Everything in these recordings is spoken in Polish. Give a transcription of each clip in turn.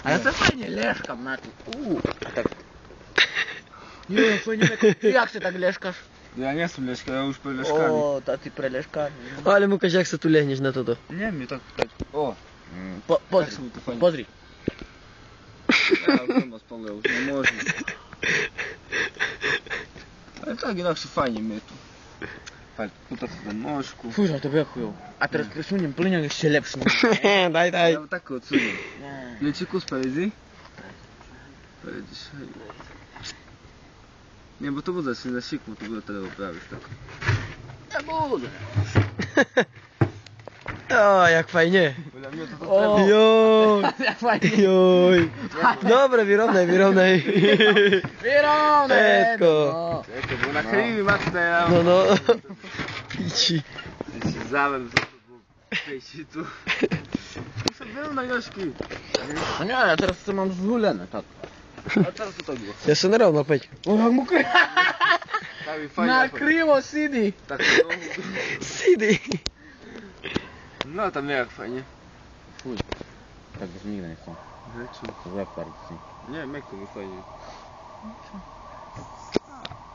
Ale to fajnie, leszkam na tu. Tak. Nie, fajnie, jak ty tak leszkasz? Ja nie jestem leszka, ja już preleszkami. O, to ty preleszkami. Ale Łukasz, jak se tu lehniesz na to? Nie, mnie tak, o. Pozri. Ja chyba spalę, już nie można. Ale tak inaksze fajnie mnie tu. Patrz, tutaj do nóżku. Fuj, to by chujowo. A teraz presuniem plynią jeszcze lepszy. Daj, daj. Ja tak odsunę. Leciku spalezi? Nie, bo to bude się zasikło, to bude teraz poprawić tak. Ja budę. O, jak fajnie. Dla mnie to O, Joj. jak fajnie. Joj. Dobre, wyrównaj. Wierone. Petko. bo na krymi matne ja... No. Pici. Ja się zawem za to przejść tu. Muszę był na Jośki. No nie, ja teraz to mam zwulene, tak. A teraz to tak było. Ja se naravno, Peť. O, jak mu kry... Tak mi fajnie. Na krivo sidi. Tak no. Sidi. No tam jak fajnie. Fuj. Tak już nigdy nie chcę. Rzeczy. To złe parcie. Nie, jak to mi fajnie.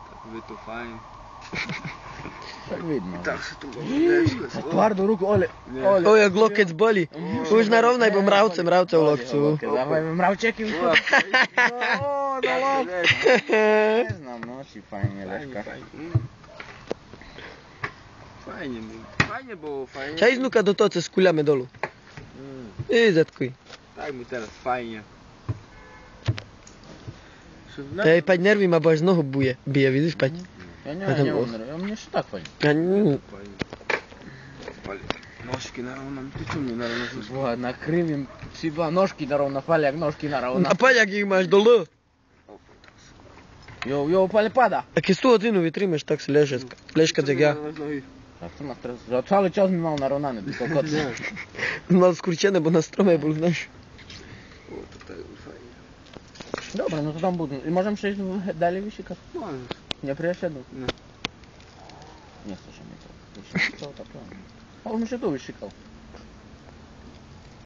Tak by to fajnie. Tak widno. Tak się tu było. Twardo ruku, ole. Nie. O, jak lokec boli. Už narovnaj, bo mravce u lokcu. Dawaj, mravčeky už. O, na lok. Nie znam, no, ci fajnie, Leszka. Fajnie było, fajnie. Čaj znuka do toho, cez skuľame dolu. Zetkuj. Tak mi teraz fajnie. Ej, Peť, nervy ma, bo až z nohu bije, vidíš, Peť? Ja nie mam nerw, ja mnie jeszcze tak fajnie. Ножки наравно, ты что мне наравно слышишь? Вот, накрывим себя, ножки наравно, паляк, ножки наравно. A Peť, ak ich máš dolu? Йо, палепада. A keď 100 hodinu vytrímeš, tak si ležkať jak ja. А что на стресс? За целый час мал наравнане, tylko kot. Mal skurčené, bo na strome bol, znaš. Dobra, no to tam budu. I możemy przejść dalej wysikać? Możesz. Nie przyjadę? Nie. Nie chcę się mnie to. To tak. O, on się tu wysikał.